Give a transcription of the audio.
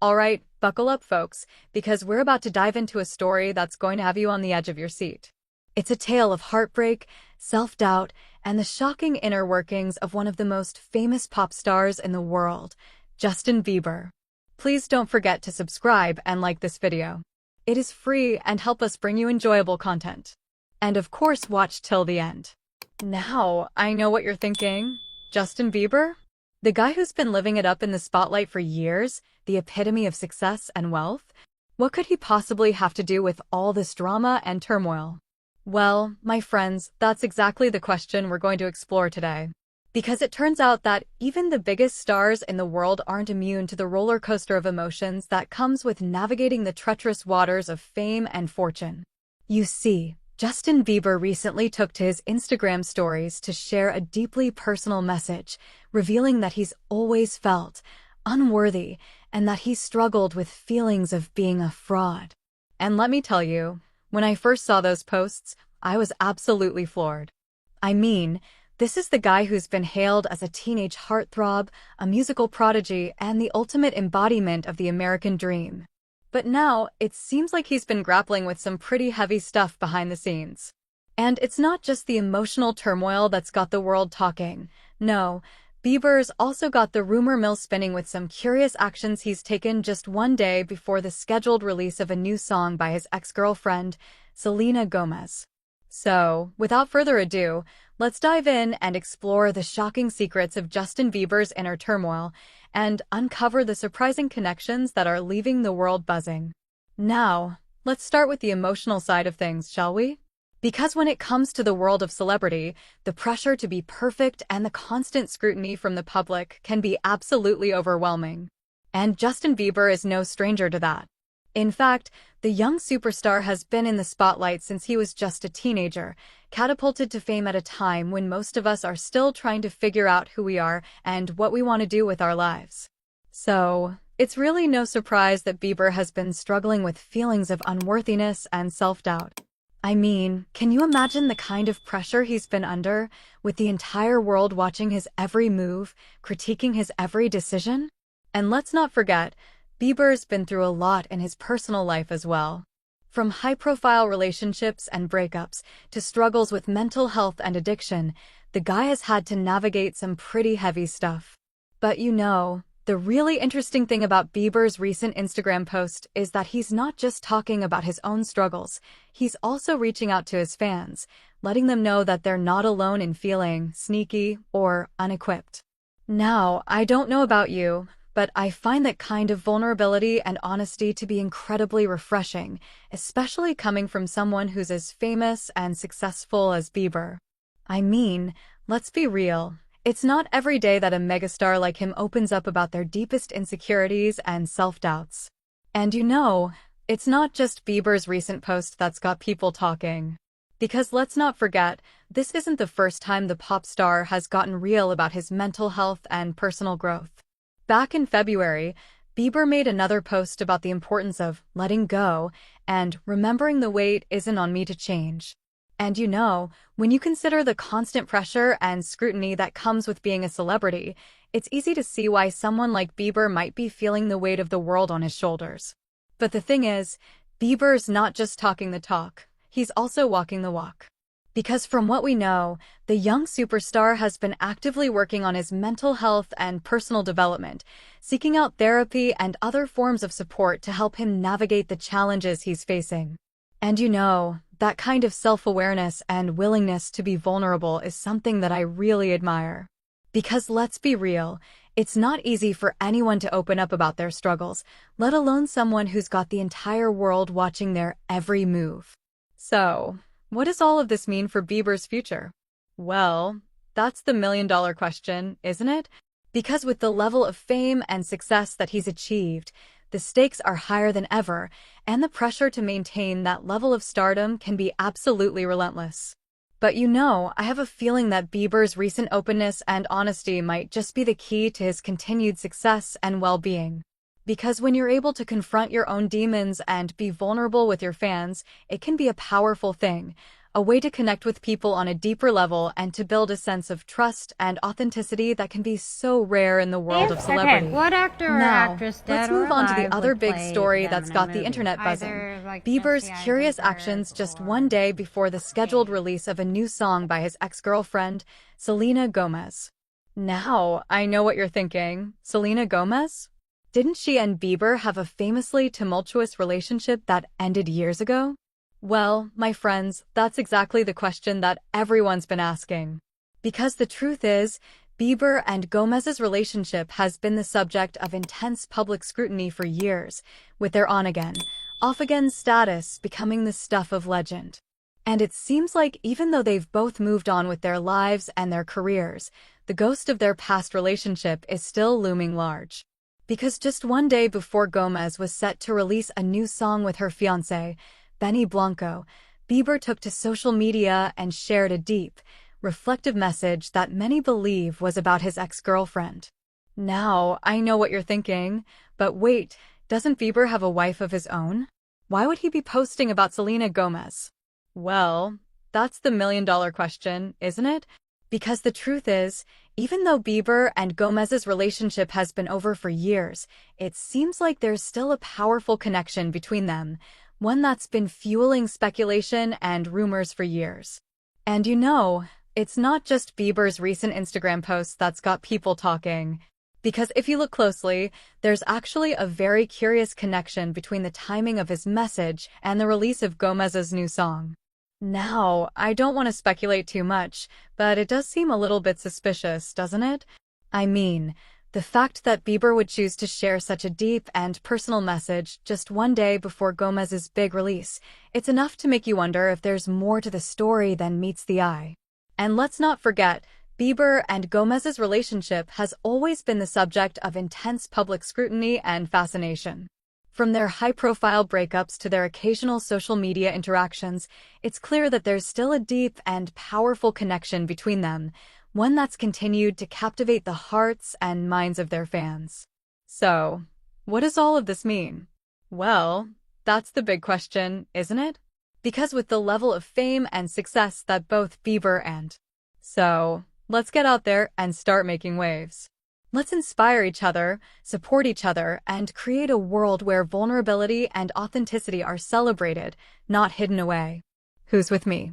Alright, buckle up folks, because we're about to dive into a story that's going to have you on the edge of your seat. It's a tale of heartbreak, self-doubt, and the shocking inner workings of one of the most famous pop stars in the world, Justin Bieber. Please don't forget to subscribe and like this video. It is free and help us bring you enjoyable content. And of course, watch till the end. Now, I know what you're thinking. Justin Bieber? The guy who's been living it up in the spotlight for years, the epitome of success and wealth? What could he possibly have to do with all this drama and turmoil? Well, my friends, that's exactly the question we're going to explore today. Because it turns out that even the biggest stars in the world aren't immune to the roller coaster of emotions that comes with navigating the treacherous waters of fame and fortune. You see, Justin Bieber recently took to his Instagram stories to share a deeply personal message, revealing that he's always felt unworthy and that he struggled with feelings of being a fraud. And let me tell you, when I first saw those posts, I was absolutely floored. I mean, this is the guy who's been hailed as a teenage heartthrob, a musical prodigy, and the ultimate embodiment of the American dream. But now, it seems like he's been grappling with some pretty heavy stuff behind the scenes. And it's not just the emotional turmoil that's got the world talking. No, Bieber's also got the rumor mill spinning with some curious actions he's taken just one day before the scheduled release of a new song by his ex-girlfriend, Selena Gomez. So, without further ado, let's dive in and explore the shocking secrets of Justin Bieber's inner turmoil and uncover the surprising connections that are leaving the world buzzing. Now, let's start with the emotional side of things, shall we? Because when it comes to the world of celebrity, the pressure to be perfect and the constant scrutiny from the public can be absolutely overwhelming. And Justin Bieber is no stranger to that. In fact, the young superstar has been in the spotlight since he was just a teenager, catapulted to fame at a time when most of us are still trying to figure out who we are and what we want to do with our lives. So, it's really no surprise that Bieber has been struggling with feelings of unworthiness and self-doubt. I mean, can you imagine the kind of pressure he's been under, with the entire world watching his every move, critiquing his every decision? And let's not forget, Bieber's been through a lot in his personal life as well. From high-profile relationships and breakups to struggles with mental health and addiction, the guy has had to navigate some pretty heavy stuff. But you know, the really interesting thing about Bieber's recent Instagram post is that he's not just talking about his own struggles, he's also reaching out to his fans, letting them know that they're not alone in feeling sneaky or unequipped. Now, I don't know about you, but I find that kind of vulnerability and honesty to be incredibly refreshing, especially coming from someone who's as famous and successful as Bieber. I mean, let's be real, it's not every day that a megastar like him opens up about their deepest insecurities and self-doubts. And you know, it's not just Bieber's recent post that's got people talking. Because let's not forget, this isn't the first time the pop star has gotten real about his mental health and personal growth. Back in February, Bieber made another post about the importance of letting go and remembering the weight isn't on me to change. And you know, when you consider the constant pressure and scrutiny that comes with being a celebrity, it's easy to see why someone like Bieber might be feeling the weight of the world on his shoulders. But the thing is, Bieber's not just talking the talk, he's also walking the walk. Because from what we know, the young superstar has been actively working on his mental health and personal development, seeking out therapy and other forms of support to help him navigate the challenges he's facing. And you know, that kind of self-awareness and willingness to be vulnerable is something that I really admire. Because let's be real, it's not easy for anyone to open up about their struggles, let alone someone who's got the entire world watching their every move. So, what does all of this mean for Bieber's future? Well, that's the million-dollar question, isn't it? Because with the level of fame and success that he's achieved, the stakes are higher than ever, and the pressure to maintain that level of stardom can be absolutely relentless. But you know, I have a feeling that Bieber's recent openness and honesty might just be the key to his continued success and well-being. Because when you're able to confront your own demons and be vulnerable with your fans, it can be a powerful thing, a way to connect with people on a deeper level and to build a sense of trust and authenticity that can be so rare in the world of celebrity. Okay, what actor or actress Let's dead or move on to the alive other would big play story them that's in a got the movie? internet buzzing. Either, like, Bieber's Jesse curious Eisenberg actions just or... one day before the scheduled release of a new song by his ex-girlfriend, Selena Gomez. Now, I know what you're thinking. Selena Gomez? Didn't she and Bieber have a famously tumultuous relationship that ended years ago? Well, my friends, that's exactly the question that everyone's been asking. Because the truth is, Bieber and Gomez's relationship has been the subject of intense public scrutiny for years, with their on-again, off-again status becoming the stuff of legend. And it seems like even though they've both moved on with their lives and their careers, the ghost of their past relationship is still looming large. Because just one day before Gomez was set to release a new song with her fiance, Benny Blanco, Bieber took to social media and shared a deep, reflective message that many believe was about his ex-girlfriend. Now, I know what you're thinking, but wait, doesn't Bieber have a wife of his own? Why would he be posting about Selena Gomez? Well, that's the million-dollar question, isn't it? Because the truth is, even though Bieber and Gomez's relationship has been over for years, it seems like there's still a powerful connection between them, one that's been fueling speculation and rumors for years. And it's not just Bieber's recent Instagram posts that's got people talking. Because if you look closely, there's actually a very curious connection between the timing of his message and the release of Gomez's new song. Now, I don't want to speculate too much, but it does seem a little bit suspicious, doesn't it? I mean, the fact that Bieber would choose to share such a deep and personal message just one day before Gomez's big release, it's enough to make you wonder if there's more to the story than meets the eye. And let's not forget, Bieber and Gomez's relationship has always been the subject of intense public scrutiny and fascination. From their high-profile breakups to their occasional social media interactions, it's clear that there's still a deep and powerful connection between them, one that's continued to captivate the hearts and minds of their fans. So, what does all of this mean? Well, that's the big question, isn't it? Because with the level of fame and success that both Bieber and... So, let's get out there and start making waves. Let's inspire each other, support each other, and create a world where vulnerability and authenticity are celebrated, not hidden away. Who's with me?